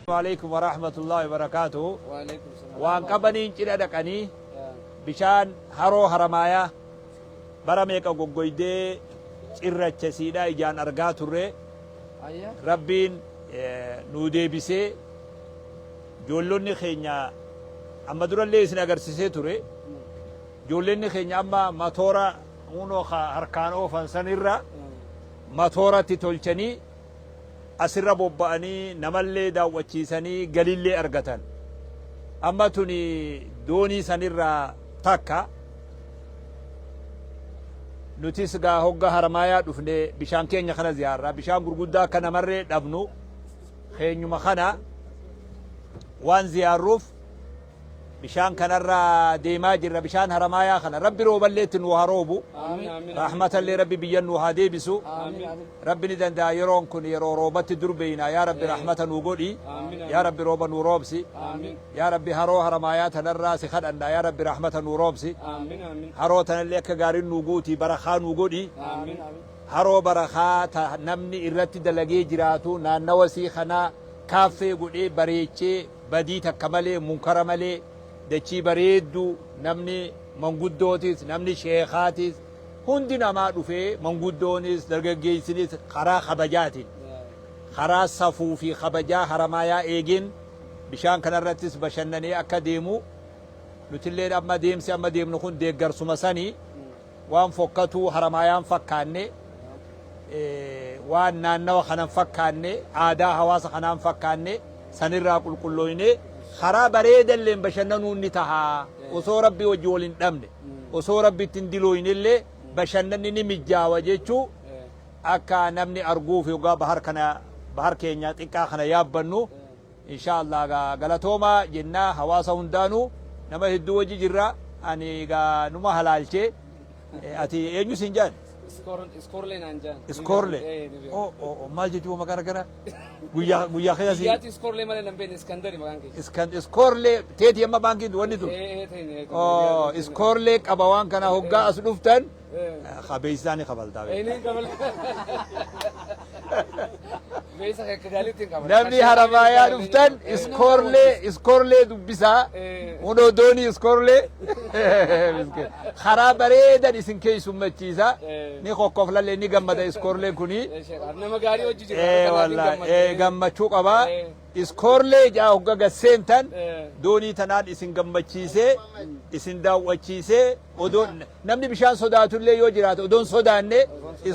عليكم ورحمة الله وبركاته. وعليكم السلام. وان قبنين جدا دقني بشان هرو هرمايا برميك غوغويدي cirracha siidha ijaan argaa turre rabbiin nuu deebisee ijoollonni keenya amma durallee isin agarsiisee ture ijoollonni keenya amma matoora unoo harkaan oofan sanirra matooratti tolchanii asirra bobba'anii namallee daawwachiisanii galillee argatan amma tuni doonii sanirra takka nutis gaa hogga harmaayaa dhufne bishaan keenya kana ziyaarraa bishaan gurguddaa akka namarree dhabnu keenyuma kana waan ziyaarruuf bishaan kanarra deemaa jirra bishaan harmaayaa kana rabbi rooballeetti nu haa roobu rahmatallee rabbi biyyan nu haa deebisu rabbi ni danda'a yeroon kun yeroo roobatti durbeeyna yaa rabbi rahmata nu godhi yaa rabbi rooba nu roobsi yaa rabbi haroo harmaayaa tanarraa si kadhanna yaa rabbi rahmata nu roobsi haroo tanallee akka gaariin nu guuti barakaa nu godhi haroo barakaa ta namni irratti dalagee jiraatu naannawa sii kana kaaffee godhee bareechee badii takka malee munkara malee dachii bareeddu namni manguddootis namni sheekaatis hundi namaa dhufee manguddoonis dargaggeessinis karaa kabajaatiin karaa safuu fi kabajaa haramaayaa eegin bishaan kanarrattis bashannanee akka deemu nutillee amma deemnu kun deeggarsuma sanii waan fokkatuu haramaayaan fakkaanne waan naannawa kanan fakkaanne aadaa hawaasa kanaan fakkaanne sanirraa qulqullooyne karaa bareedalleen bashannanuun ni tahaa osoo rabbii wajji waliin dhabne osoo rabbi ittiin dilooynillee bashannanni ni mijjaawa jechuu akka namni arguuf yogaa bahar keenya xiqqaa kana yaabbannu inshaallah galatooma jennaa hawaasa hundaanuu nama hedduu wajji jirra ani gaa numa halaalchee ati eenyu sin jaan Skorle nanjaan. Skorle. Maal jechuun maqaan gara guyyaa keessa Yaati skorle malee lambeen iskandari maqaan kee. Skorle teeti amma baankiin wanni tun. Skorle qaba waan kana hoggaa as dhuftan qabeessaani qabaltaa. Namni haramaayaa dhuftan skorlee dubbisaa unoo doonii skorlee karaa bareedan isin keessummachiisa ni kokkoflalee ni gammada skorleen kuni nama gaarii hojii jira gammachuu qabaa skorlee jaa hogga gasseentan doonii tanaan isin gammachiisee isin daawwachiisee odoon namni bishaan sodaatullee yoo jiraate odoon sodaanne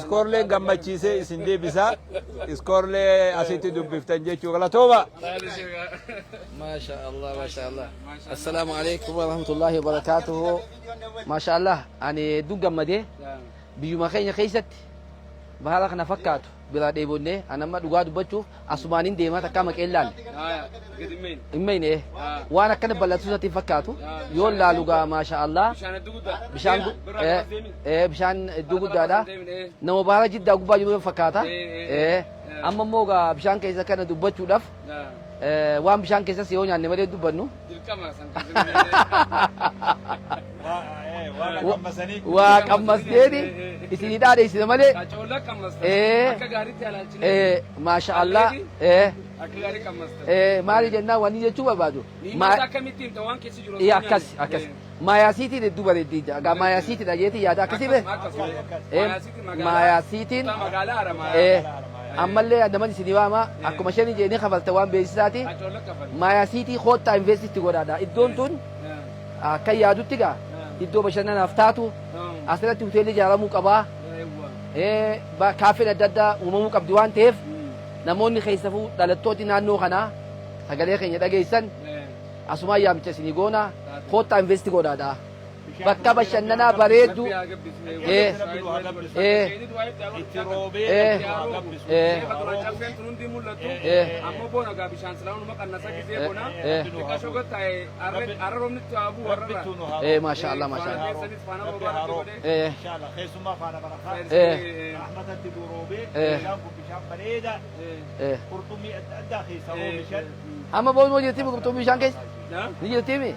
skorleen gammachiisee isin deebisa skorlee asitti dubbiftan jechuu galatooma ما شاء الله ما شاء الله السلام عليكم ورحمة الله وبركاته ما شاء الله أنا دوغا مدي بيوم خير خيست بهالك نفكات بلا ديبوني أنا ما دوغا دبتشو أسمانين ديما تكامك إلان إمين إيه وأنا كنا بلاتوسا تفكاتو يقول لا لغا ما شاء الله بشان بشان دوغا دا نمو بهالا جدا غبا يوم فكاتا إيه أما موغا بشان كيسا كنا دبتشو دف waan bishaan keessa si yoo nyaanne malee dubbannu waa qammasteeti isinii dhaadheessine malee maasha Allah maali jennaan wanni jechuu barbaadu akkas maayaasiitiin hedduu bareeddii gaa maayaasiitidha jeetii yaada akkasii be maayaasiitiin ammallee naman isinii waama akkuma shanii jeenii kafalta waan beeksisaati maayaasiitii koottaa investitti godhaadha iddoon tun akka yaadutti gaa iddoo bashannanaaf taatu asirratti hoteelli ijaaramuu qabaa kaafeen adda addaa uumamuu qabdi waan ta'eef namoonni keessafuu dhalattooti naannoo kanaa sagalee keenya dhageessan asumaa yaamicha isinii goona koottaa investi godhaadha bakka bashannanaa bareeddu ما شاء الله ما شاء الله أما بقول ما جرتي بقول مشان كيس نيجي جرتي ما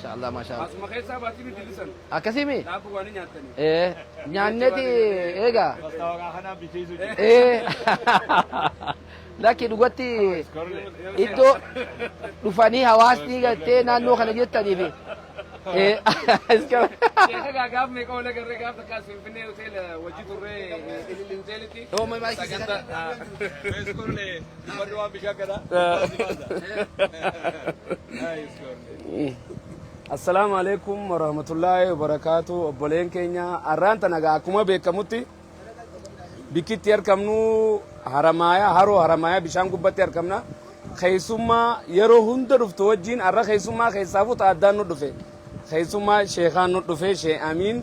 شاء الله ما شاء الله أسمع كيس أبغى تيجي تلسن أكسيمي لا بقول نياتني نيانتي إيجا لكن وقتي إدو دفاني هواسني قلتي نانو خنا جتني في شيخ قام يقول لك الرقاب تكاس في النيل وتيل وجيت الري اللي نزلتي هو ما يمايك يذكر لي مروان بشكل السلام عليكم ورحمة الله وبركاته أبولين كينيا أرانتا نجا كوما بيكموتي بكيت يركمنو هرمايا هرمايا بيشان قبة يركمنا خيسوما يرو هند رفتو وجين أرا خيسوما خيسافو تعدان ندفه خيسوما شيخان ندفه شيخ أمين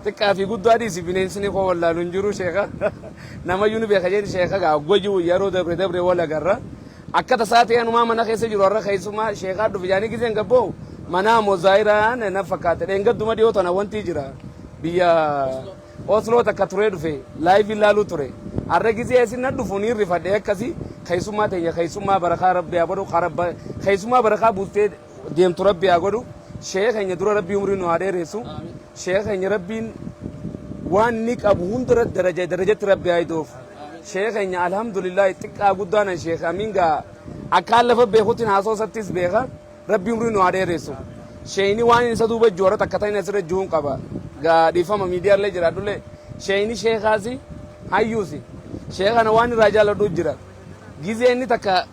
تكافي قد دادي سبنين سني خو ولا ننجرو شيخا نما يونو بيخجين شيخا قوجو يرو دبر ولا قرر أكتا ساتي أنو ما منا خيسي جرو أرا خيسوما شيخا دفه جاني كيسين قبو منا مزايرا نفكات إنقد دوما ديو تنا وانتي جرا بيا أوسلو تكتوري دفه لايف لالو توري أرجيزي أسي ندفوني رفادة كذي خيسوما تيجي خيسوما بركة ربي أبرو خرب خيسوما بركة بوستي ديم تربي أقولو شيخ إني درو ربي عمري نواري رسو شيخ إني ربي وان نيك أبو هندرة درجة ربي أيدوف شيخ إني الحمد لله تك أقودانا شيخ أمينغا أكال لفه بيخوتين هاسو ستيس بيخا ربي عمري نواري رسو شيني وان إنسادو بجورة تكتاين نسر جون كبا غا ديفا ميديا اللي جرادولة شيني شيخ هاسي هايوسي شيخ أنا وان راجال دو جرا جيزي إني تكا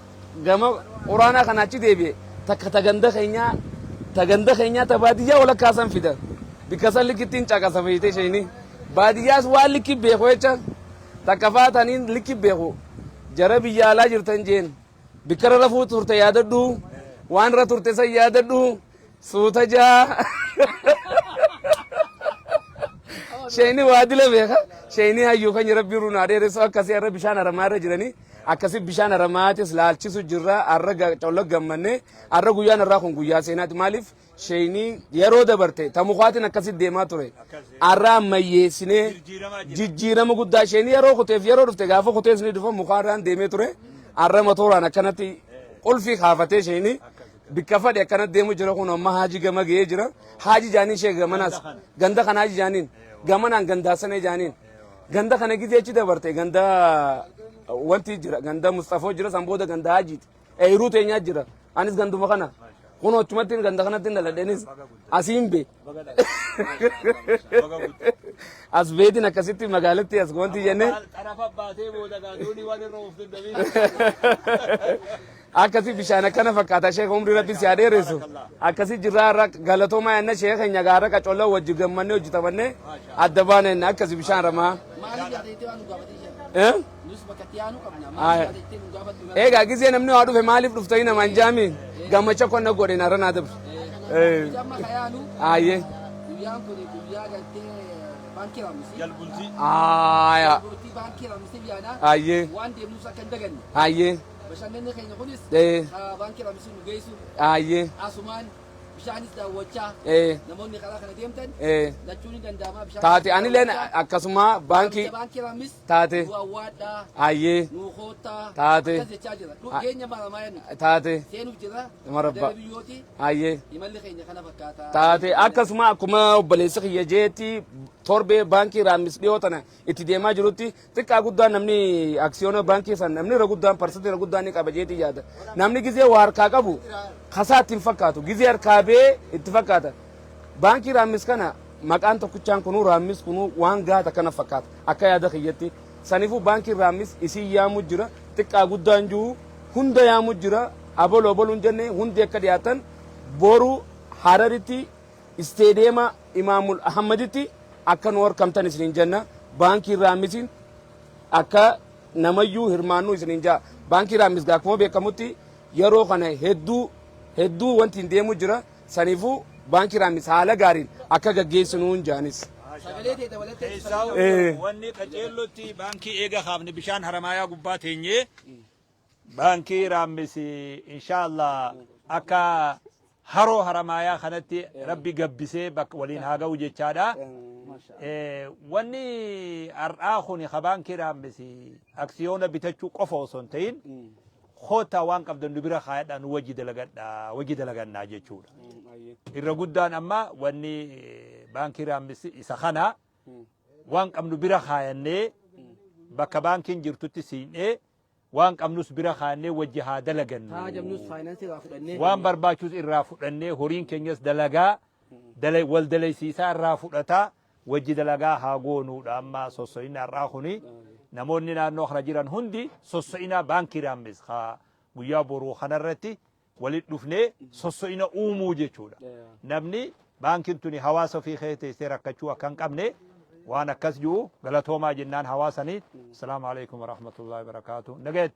جما قرانا خناتي ديبي تكا تغندا خينيا تباديا ولا كاسم فيدا بكسل لكتين تاكا سميتي شيني بادياس والكي بيخويتا تكفاتانين لكي بيخو جربي يالا جرتن جين بكر رفو تورت ياددو وان را تورت سي ياددو سوتا جا شيني وادي لبيخا شيني هايو كان ربي رونا ديرسو اكاسي ربي شان رماره جراني akkasi bishaan ramaatis laalchisu jirra arra collo gammanne arra guyyaan irraa kun guyyaa seenaati maaliif sheeyni yeroo dabarte tamuqaatiin akkasi deemaa ture arra ammayyeessinee jijjiirama guddaa sheeyni yeroo kuteef yeroo dhufte gaafa kuteesni dhufa mukaarraan deemee ture arra matooraan akkanatti ulfii kaafatee sheeyni bikka fadhe akkanatti deemu jira kun amma haaji gama ga'ee jira haaji jaaniin shee gamanaas ganda kana haaji jaaniin gamanaan gandaasane jaaniin ganda kana gizee achi dabarte ganda wanti jira ganda Mustafoo jira sanbooda ganda Hajiit eeruu teenyaa jira anis ganduma kana kun ochumatti ganda kanatti daladhenis asiin be as beetin akkasitti magaalatti as wanti jenne tarafa baatee booda gaadoni waan irra of dadhabin akkasi bishaan akkana fakkaata sheekh umri rabbi si adeeresu akkasi jirra irra galatooma yanna sheekh nyagaara qacolla wajji gammanne hojjetamanne adda baane akkasi bishaan ramaa egaa gisee namni waa dhufe maaliif dhuftanii namaan jaami gammacha konna godhe narra naa dabre ayyee ayyee ayyee بشانني خينا خلص بانكي رامسين وجيسو عثمان بشانيس داوتشا نموني خلاص خنا ديمتن لا تشوني دنداما بشان تاتي أنا لين أكسما بانكي رامس تاتي ووادا أيه نوخوتا تاتي كينيا ما ماين تاتي سينو جرا مربى أيه يملي خينا خنا فكاتا تاتي أكسما كما بلسخ يجيتي torbe banki ramis dhiyotana itti deemaa jirutti xiqqaa guddaan namni aksiyoona baankii san namni irra guddaan parsantii guddaan ni qaba jeetii yaada namni gizee waa harkaa qabu kasaa ittiin fakkaatu gizee harkaa bee itti fakkaata baankii ramis kana maqaan tokkichaan kunuu ramis kunuu waan gaata kana fakkaata akka yaada kiyyatti saniifuu baankii ramis isii yaamu jira xiqqaa guddaan jiru hunda yaamu jira abol oboluun jenne hundi akka dhiyaatan boru hararitti isteedeema imaamul ahmaditti akka nu warkamtan isinin jenna baankii raamisiin akka namayyuu hirmaannu isinin jaa baankii raamis akkuma beekamutti yeroo kana hedduu wanti hin deemu jira saniifuu baankii raamis haala gaariin akka gaggeessinuun jaanis. wanni qaceellotti baankii eega kaafne bishaan haramaayaa gubbaa teenyee baankii raamis inshaallah akka haroo haramaayaa kanatti rabbi gabbisee bakka waliin haa ga'u jechaadha. wanni har'aa kuni baankii raamis aksiyoona bitachuu qofa osoo hin ta'in kootaa waan qabdan nu bira kaayadhaa nu wajji dalagannaa jechuudha. irra guddaan amma wanni baankii raamis isa kana waan qabnu bira kaayannee bakka baankiin jirtutti siinee وان قمنوس برا خانه وجها دلغن جمنوس فاينانس رافدني وان برباچوس الرافدني هورين كنيس دلغا دلي والدلي سيسا رافدتا وجي دلغا هاغونو اما سوسينا راخوني نموني نانو خرجيران هندي سوسينا بانكي رامس خا غيا بورو خنرتي ولد دفني سوسينا اومو جچودا نبني بانكين توني حواسو في خيتي سيركچوا كان قمني وانا كسجو غلطوما جنان حواسني السلام عليكم ورحمه الله وبركاته نجد